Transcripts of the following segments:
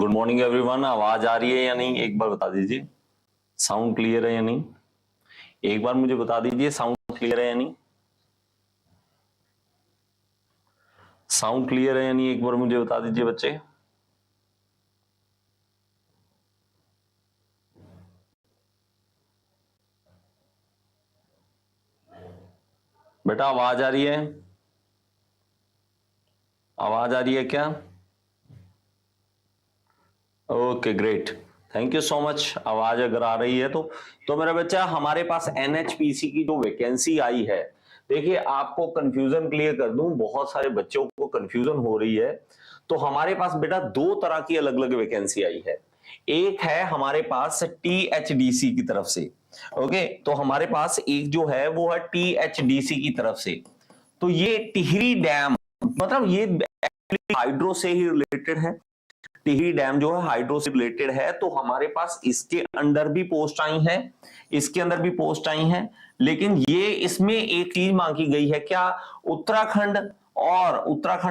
Good morning everyone. आवाज आ रही है या नहीं, एक बार बता दीजिए। साउंड क्लियर है या नहीं, एक बार मुझे बता दीजिए। साउंड क्लियर है या नहीं, साउंड क्लियर है या नहीं, एक बार मुझे बता दीजिए बच्चे। बेटा आवाज आ रही है, आवाज आ रही है क्या? Okay great, thank you so much. आवाज अगर आ रही है तो मेरा बच्चा, हमारे पास एनएचपीसी की जो वैकेंसी आई है, देखिए आपको कंफ्यूजन क्लियर कर दूं, बहुत सारे बच्चों को कंफ्यूजन हो रही है। तो हमारे पास बेटा दो तरह की अलग अलग वैकेंसी आई है। एक है हमारे पास टीएचडीसी की तरफ से। ओके, तो हमारे पास एक जो है वो है टीएचडीसी की तरफ से। तो ये टिहरी डैम, मतलब ये हाइड्रो से ही रिलेटेड है। टिहरी डैम जो है हाइड्रो से रिलेटेड है, तो हमारे पास इसके अंडर भी पोस्ट आई है, इसके अंदर भी पोस्ट आई है। लेकिन ये इसमें एक चीज मांगी गई है क्या, उत्तराखंड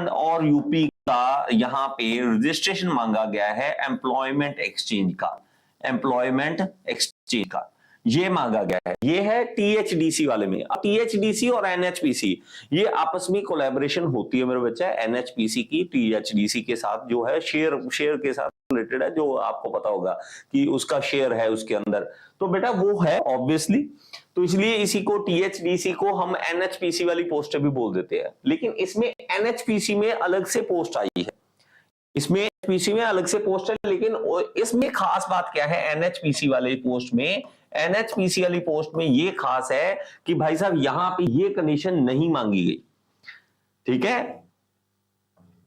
और यूपी का यहाँ पे रजिस्ट्रेशन मांगा गया है एम्प्लॉयमेंट एक्सचेंज का, एम्प्लॉयमेंट एक्सचेंज का ये मांगा गया है। ये है टीएचडीसी वाले में। अब टीएचडीसी और एनएचपीसी ये आपस में कोलैबोरेशन होती है मेरे बच्चा। एनएचपीसी की टीएचडीसी के साथ जो है शेयर के साथ रिलेटेड है, जो आपको पता होगा कि उसका शेयर है उसके अंदर, तो बेटा वो है ऑब्वियसली। तो इसलिए इसी को टीएचडीसी को हम एनएचपीसी वाली पोस्ट भी बोल देते हैं। लेकिन इसमें एनएचपीसी में अलग से पोस्ट आई है, इसमें एनएचपीसी में अलग से पोस्ट है। लेकिन इसमें खास बात क्या है, एनएचपीसी वाले पोस्ट में, एनएचपीसी वाली पोस्ट में ये खास है कि भाई साहब यहां पे ये कंडीशन नहीं मांगी गई। ठीक है,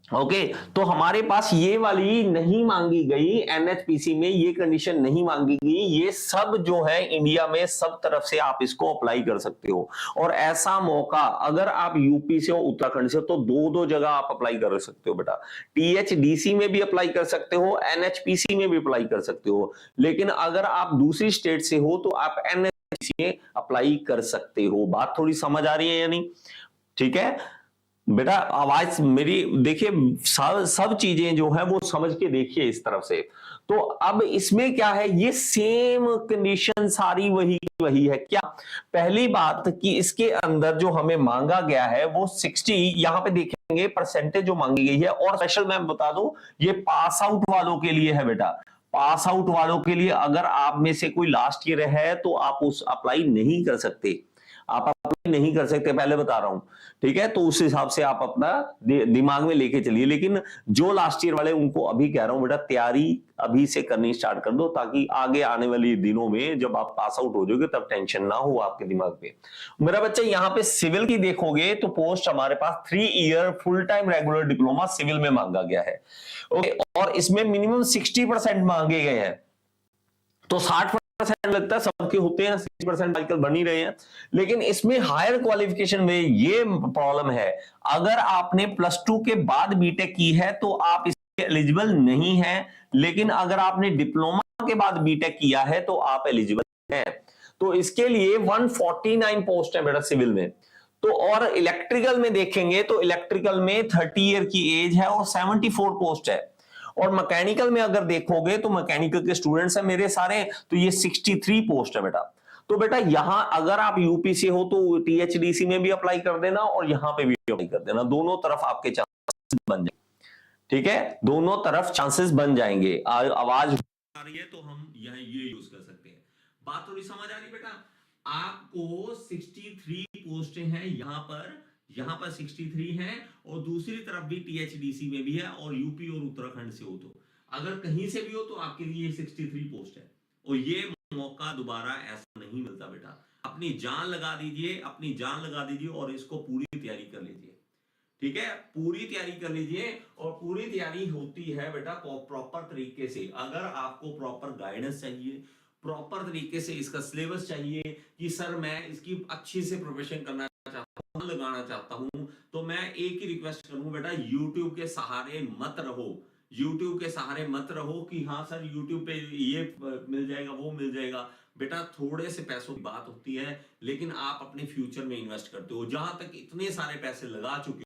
ओके, तो हमारे पास ये वाली नहीं मांगी गई, एनएचपीसी में ये कंडीशन नहीं मांगी गई। ये सब जो है इंडिया में सब तरफ से आप इसको अप्लाई कर सकते हो। और ऐसा मौका अगर आप यूपी से हो, उत्तराखंड से हो, तो दो दो जगह आप अप्लाई कर सकते हो बेटा। टीएचडीसी में भी अप्लाई कर सकते हो, एनएचपीसी में भी अप्लाई कर सकते हो। लेकिन अगर आप दूसरी स्टेट से हो तो आप एनएचपीसी में अप्लाई कर सकते हो। बात थोड़ी समझ आ रही है या नहीं? ठीक है बेटा, आवाज मेरी देखिए, सब चीजें जो है वो समझ के देखिए इस तरफ से। तो अब इसमें क्या है, ये सेम कंडीशन सारी वही है क्या। पहली बात कि इसके अंदर जो हमें मांगा गया है वो 60, यहां पे देखेंगे परसेंटेज जो मांगी गई है। और स्पेशल मैं बता दूं, ये पास आउट वालों के लिए है बेटा, पास आउट वालों के लिए। अगर आप में से कोई लास्ट ईयर है तो आप उस अप्लाई नहीं कर सकते, आप अप्लाई नहीं कर सकते, पहले बता रहा हूं। ठीक है, तो उस हिसाब से आप अपना दिमाग में लेके चलिए। लेकिन जो लास्ट ईयर वाले, उनको अभी कह रहा हूं बेटा, तैयारी अभी से करनी स्टार्ट कर दो, ताकि आगे आने वाले दिनों में जब आप पास आउट हो जाओगे तब टेंशन ना हो आपके दिमाग पे। मेरा बच्चा यहाँ पे सिविल की देखोगे तो पोस्ट हमारे पास 3 year full time regular diploma civil में मांगा गया है। ओके, और इसमें मिनिमम 60% मांगे गए हैं। तो 60% लगता है सबके होते हैं, 60% आजकल बन ही रहे हैं। लेकिन इसमें हायर क्वालिफिकेशन में ये प्रॉब्लम है, अगर आपने +2 के बाद बीटेक की है तो आप इसके एलिजिबल नहीं है। लेकिन अगर आपने डिप्लोमा के बाद बीटेक किया है तो आप एलिजिबल हैं। तो इसके लिए 149 पोस्ट है बेटा सिविल में। तो और इलेक्ट्रिकल में देखेंगे तो इलेक्ट्रिकल में 30 ईयर की एज है और 74 पोस्ट है। और मैकेनिकल में अगर देखोगे तो मैकेनिकल के स्टूडेंट्स हैं मेरे सारे, तो ये 63 पोस्ट है बेटा। तो बेटा यहां अगर आप यूपी से हो तो टीएचडीसी में भी अप्लाई कर देना और यहां पे भी अप्लाई कर देना, दोनों तरफ आपके चांसेस बन जाएंगे। ठीक है, दोनों तरफ चांसेस बन जाएंगे। आवाज आ रही है तो हम यह ये यूज कर सकते हैं। बात थोड़ी समझ आ रही बेटा? आपको 63 पोस्टें हैं यहां पर 63 हैं, और दूसरी तरफ भी टीएचडीसी में भी है, और यूपी और उत्तराखंड से हो तो अगर कहीं से भी हो तो आपके लिए 63 पोस्ट है। और ये मौका दोबारा ऐसा नहीं मिलता बेटा। अपनी जान लगा दीजिए, अपनी जान लगा दीजिए और इसको पूरी तैयारी कर लीजिए। ठीक है, पूरी तैयारी कर लीजिए। और पूरी तैयारी होती है बेटा प्रॉपर तरीके से। अगर आपको प्रॉपर गाइडेंस चाहिए, प्रॉपर तरीके से इसका सिलेबस चाहिए कि सर मैं इसकी अच्छी से प्रोफेशन करना चाहता हूं, लगाना चाहता हूं, तो मैं एक ही रिक्वेस्ट करूं बेटा, YouTube के सहारे मत रहो। YouTube के सहारे मत रहो कि हाँ सर YouTube पे ये मिल जाएगा, वो मिल जाएगा। बेटा थोड़े से पैसों की बात होती है, लेकिन आप अपने फ्यूचर में इन्वेस्ट करते हो। जहां तक इतने सारे पैसे लगा चुके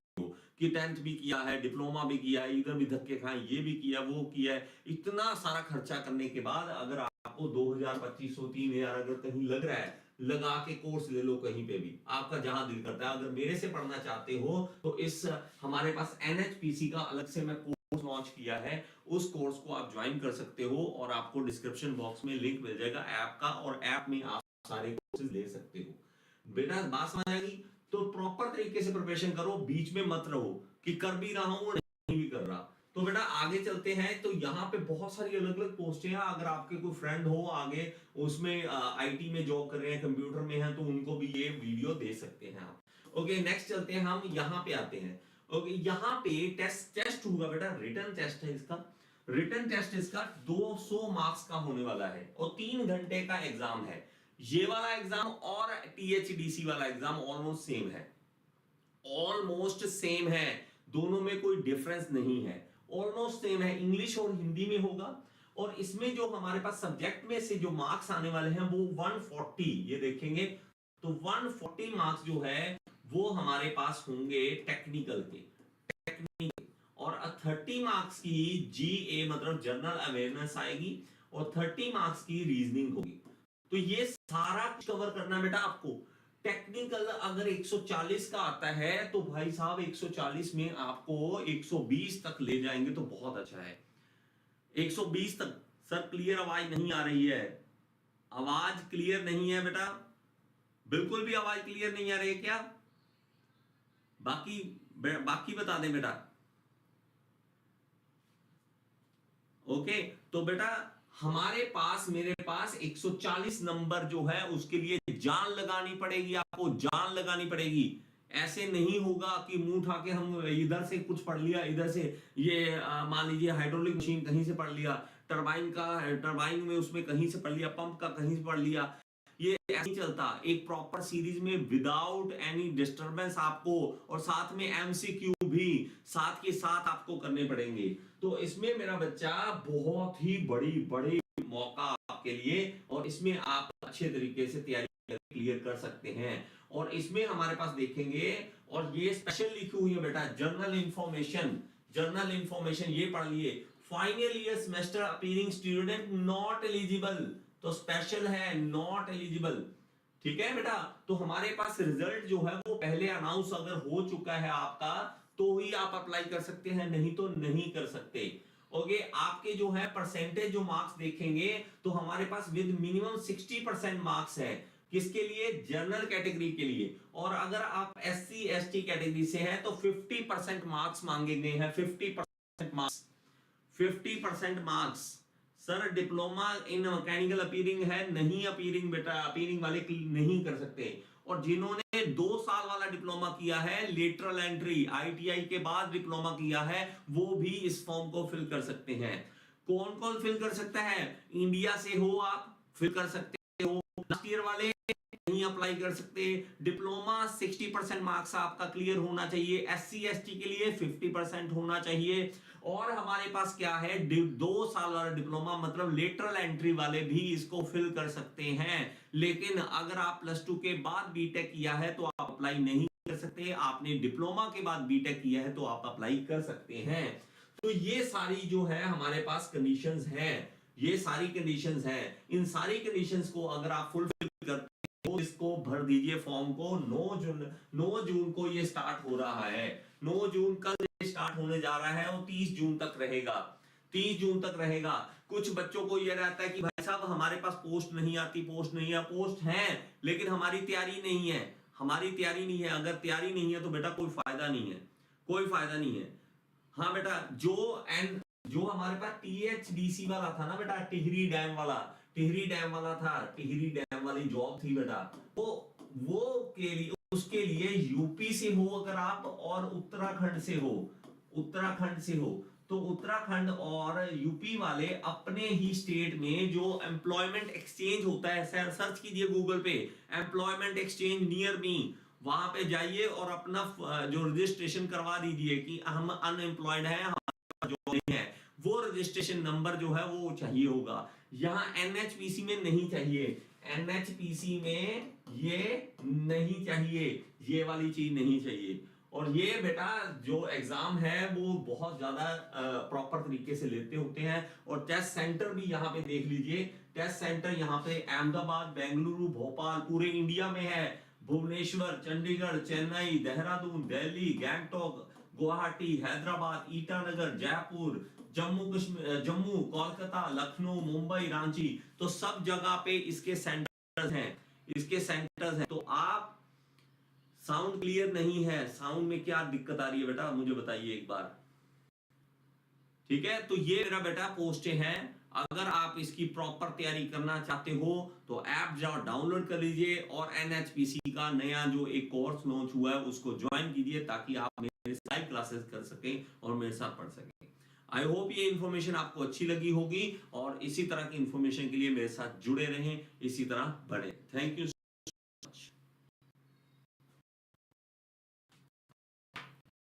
कि 10th भी किया है, डिप्लोमा भी किया है, इधर भी धक्के खाए, ये भी किया, वो किया है, इतना सारा खर्चा करने के बाद अगर आपको 2000, 2500, 3000 अगर कहीं लग रहा है, लगा के कोर्स ले लो कहीं पे भी, आपका जहां दिल करता है। अगर मेरे से पढ़ना चाहते हो तो इस हमारे पास NHPC का अलग से मैं कोर्स लॉन्च किया है, उस कोर्स को आप ज्वाइन कर सकते हो और आपको डिस्क्रिप्शन बॉक्स में लिंक मिल जाएगा ऐप का, और ऐप में आप सारे कोर्सेज ले सकते हो। बेटा बात समझ आएगी? तो प्रॉपर तरीके से प्रिपरेशन करो, बीच में मत रहो कि कर भी रहा हूं नहीं भी कर रहा। तो बेटा आगे चलते हैं। तो यहाँ पे बहुत सारी अलग अलग पोस्टें हैं, अगर आपके कोई फ्रेंड हो आगे उसमें IT में जॉब कर रहे हैं, कंप्यूटर में हैं, तो उनको भी ये वीडियो दे सकते हैं आप। ओके नेक्स्ट चलते हैं, हम यहाँ पे आते हैं। ओके यहाँ पे टेस्ट होगा बेटा, रिटन टेस्ट है इसका। रिटन टेस्ट इसका 200 मार्क्स का होने वाला है और 3 घंटे का एग्जाम है। ये वाला एग्जाम और THDC वाला एग्जाम ऑलमोस्ट सेम है, ऑलमोस्ट सेम है, दोनों में कोई डिफरेंस नहीं है, ऑलमोस्ट सेम है। इंग्लिश और हिंदी में होगा, और इसमें जो हमारे पास सब्जेक्ट में से जो मार्क्स आने वाले हैं वो 140, ये देखेंगे तो 140 मार्क्स जो है वो हमारे पास होंगे टेक्निकल के, और 30 मार्क्स की GA मतलब जनरल अवेयरनेस आएगी, और 30 मार्क्स की रीजनिंग होगी। तो ये सारा कवर करना बेटा आपको। टेक्निकल अगर 140 का आता है तो भाई साहब 140 में आपको 120 तक ले जाएंगे तो बहुत अच्छा है। 120 तक। सर क्लियर आवाज नहीं आ रही है, आवाज क्लियर नहीं है बेटा, बिल्कुल भी आवाज क्लियर नहीं आ रही है क्या? बाकी बता दें बेटा। ओके तो बेटा हमारे पास, मेरे पास 140 नंबर जो है उसके लिए जान लगानी पड़ेगी, आपको जान लगानी पड़ेगी। ऐसे नहीं होगा कि मुंह उठा के हम इधर से कुछ पढ़ लिया, इधर से ये मान लीजिए हाइड्रोलिक मशीन कहीं से पढ़ लिया, टरबाइन में उसमें कहीं से पढ़ लिया, पंप का कहीं से पढ़ लिया, ये ऐसे नहीं चलता। एक प्रॉपर सीरीज में विदाउट एनी डिस्टरबेंस आपको, और साथ में MCQ भी साथ के साथ आपको करने पड़ेंगे। तो इसमें मेरा बच्चा बहुत ही बड़ी मौका आपके लिए, और इसमें आप अच्छे तरीके से तैयारी क्लियर कर सकते हैं। और इसमें हमारे पास देखेंगे, और ये स्पेशल लिखी हुई है बेटा, जर्नल इंफॉर्मेशन ये पढ़ लिए। Final year semester appearing student not eligible, तो स्पेशल है नॉट एलिजिबल, ठीक है बेटा। तो हमारे पास रिजल्ट जो है वो पहले अनाउंस अगर हो चुका है आपका तो ही आप अप्लाई कर सकते हैं, नहीं तो नहीं कर सकते। ओके आपके जो है परसेंटेज जो मार्क्स देखेंगे तो हमारे पास विद मिनिमम 60% मार्क्स है, किसके लिए? जनरल कैटेगरी के लिए। और अगर आप SC ST कैटेगरी से है तो 50% मार्क्स मांगे गए हैं, 50% marks, 50% marks. Sir diploma in mechanical appearing है, नहीं अपीयरिंग बेटा, अपीयरिंग वाले नहीं कर सकते। और जिन्होंने 2 साल वाला डिप्लोमा किया है, लेटरल एंट्री ITI के बाद डिप्लोमा किया है, वो भी इस फॉर्म को फिल कर सकते हैं। कौन कौन फिल कर सकता है? इंडिया से हो आप फिल कर सकते हो, लास्ट ईयर वाले नहीं अप्लाई कर सकते। डिप्लोमा 60% मार्क्स आपका क्लियर होना चाहिए, SC ST के लिए 50% होना चाहिए। और हमारे पास क्या है, 2 साल वाला डिप्लोमा मतलब लेटरल एंट्री वाले भी इसको फिल कर सकते हैं। लेकिन अगर आप +2 के बाद बीटेक किया है तो आप अप्लाई नहीं कर सकते, आपने डिप्लोमा के बाद बीटेक किया है तो आप अप्लाई कर सकते हैं। तो ये सारी जो है हमारे पास कंडीशंस हैं, ये सारी कंडीशंस हैं। इन सारी कंडीशंस को अगर आप फुलफिल करते हो, इसको भर दीजिए फॉर्म को। 9 जून को ये स्टार्ट हो रहा है, 9 जून कल स्टार्ट होने जा रहा है और 30 जून तक रहेगा, 30 जून तक रहेगा। कुछ बच्चों को यह रहता है कि भाई साहब हमारे पास पोस्ट नहीं आती, पोस्ट नहीं है, पोस्ट है लेकिन हमारी तैयारी नहीं है, हमारी तैयारी नहीं है। अगर तैयारी नहीं है तो बेटा कोई फायदा नहीं है, कोई फायदा नहीं है। हाँ बेटा जो हमारे पास THDC वाला था ना बेटा, टिहरी डैम वाला था, टिहरी डैम वाली जॉब थी बेटा, वो के लिए, उसके लिए यूपी से हो अगर आप और उत्तराखंड से हो तो उत्तराखंड और यूपी वाले अपने ही स्टेट में जो एम्प्लॉयमेंट एक्सचेंज होता है, सर्च कीजिए गूगल पे एम्प्लॉयमेंट एक्सचेंज नियर मी, वहां पे जाइए और अपना जो रजिस्ट्रेशन करवा दीजिए कि हम अनएम्प्लॉयड है, हमारा जॉब नहीं है। वो रजिस्ट्रेशन नंबर जो है वो चाहिए होगा। यहाँ NHPC में नहीं चाहिए, NHPC में ये नहीं चाहिए, ये वाली चीज नहीं चाहिए। और ये बेटा जो एग्जाम है वो बहुत ज्यादा प्रॉपर तरीके से लेते होते हैं। और टेस्ट सेंटर भी यहाँ पे देख लीजिए, टेस्ट सेंटर यहाँ पे अहमदाबाद, बेंगलुरु, भोपाल पूरे इंडिया में है। भुवनेश्वर, चंडीगढ़, चेन्नई, देहरादून, दिल्ली, गैंगटॉक, गुवाहाटी, हैदराबाद, ईटानगर, जयपुर, जम्मू कश्मीर, जम्मू, कोलकाता, लखनऊ, मुंबई, रांची, तो सब जगह पे इसके सेंटर्स हैं, इसके सेंटर्स हैं। तो आप, साउंड क्लियर नहीं है, साउंड में क्या दिक्कत आ रही है बेटा मुझे बताइए एक बार, ठीक है। तो ये मेरा बेटा पोस्टें हैं। अगर आप इसकी प्रॉपर तैयारी करना चाहते हो तो ऐप जाओ डाउनलोड कर लीजिए और एनएचपीसी का नया जो एक कोर्स लॉन्च हुआ है उसको ज्वाइन कीजिए ताकि आप मेरे लाइव क्लासेस कर सकें और मेरे साथ पढ़ सकें। आई होप ये इंफॉर्मेशन आपको अच्छी लगी होगी और इसी तरह की इंफॉर्मेशन के लिए मेरे साथ जुड़े रहें, इसी तरह बढ़े। Thank you.